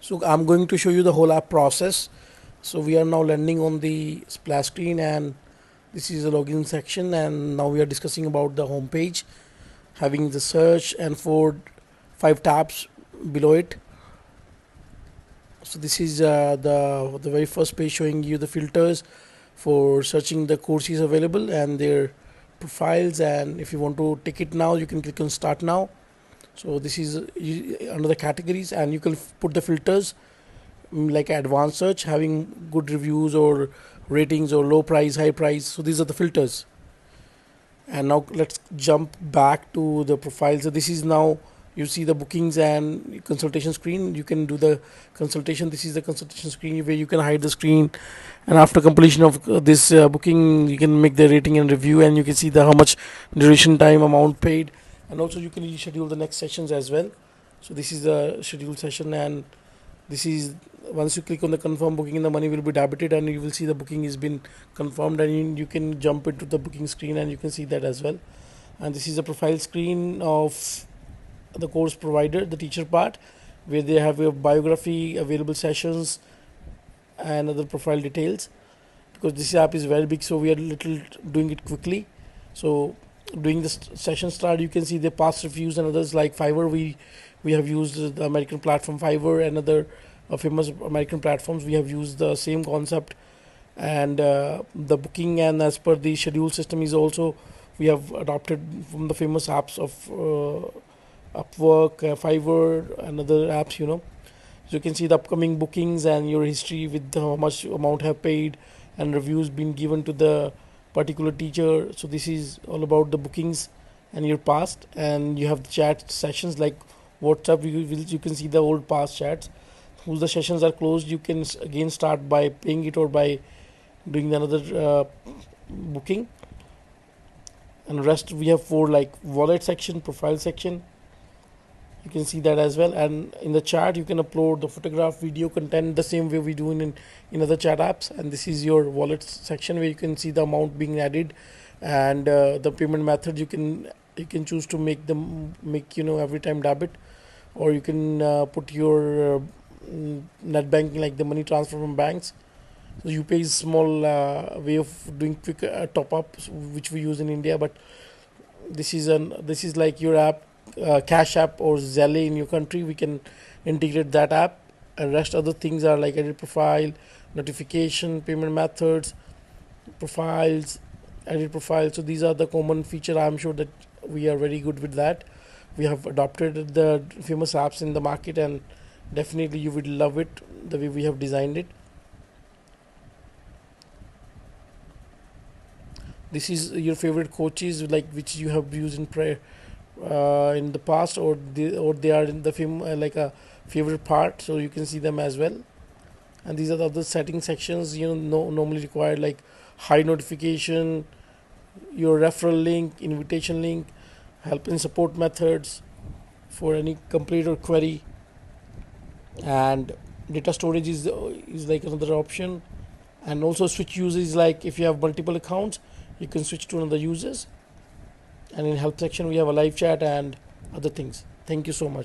So I'm going to show you the whole app process. So we are now landing on the splash screen, and this is the login section, and now we are discussing about the home page, having the search and 5 tabs below it. So this is the very first page showing you the filters for searching the courses available and their profiles, and if you want to take it now, you can click on start now. So this is under the categories, and you can put the filters like advanced search, having good reviews or ratings, or low price, high price. So these are the filters. And now let's jump back to the profile. So this is now you see the bookings and consultation screen. You can do the consultation. This is the consultation screen where you can hide the screen, and after completion of this booking, you can make the rating and review, and you can see the how much duration, time, amount paid, and also you can schedule the next sessions as well. So this is the scheduled session, and this is once you click on the confirm booking, the money will be debited, and you will see the booking has been confirmed, and you can jump into the booking screen and you can see that as well. And this is the profile screen of the course provider, the teacher part, where they have a biography, available sessions, and other profile details. Because this app is very big, so we are little doing it quickly. So during the session start, you can see the past reviews and others like Fiverr. We have used the American platform Fiverr and other famous American platforms. We have used the same concept, and the booking, and as per the schedule system is also we have adopted from the famous apps of Upwork, Fiverr, and other apps. So you can see the upcoming bookings and your history with how much amount have paid and reviews been given to the particular teacher. So this is all about the bookings and your past, and you have the chat sessions like WhatsApp. You can see the old past chats. Whose the sessions are closed, you can again start by paying it or by doing another booking. And rest we have 4 like wallet section, profile section. You can see that as well, and in the chat you can upload the photograph, video, content the same way we do in other chat apps. And this is your wallet section where you can see the amount being added, and the payment method you can choose to make every time debit, or you can put your net banking, like the money transfer from banks. So UPI is small way of doing quick top ups which we use in India, but this is like your app, Cash App or Zelle in your country. We can integrate that app, and rest other things are like edit profile, notification, payment methods, profiles, edit profile. So these are the common feature. I'm sure that we are very good with that. We have adopted the famous apps in the market, and definitely you would love it the way we have designed it. This is your favorite coaches, like which you have used in the past, or they are in the film like a favorite part, so you can see them as well. And these are the other setting sections normally required, like high notification, your referral link, invitation link, help and support methods for any complaint or query, and data storage is like another option. And also switch users, like if you have multiple accounts, you can switch to another users. And in help section we have a live chat and other things. Thank you so much.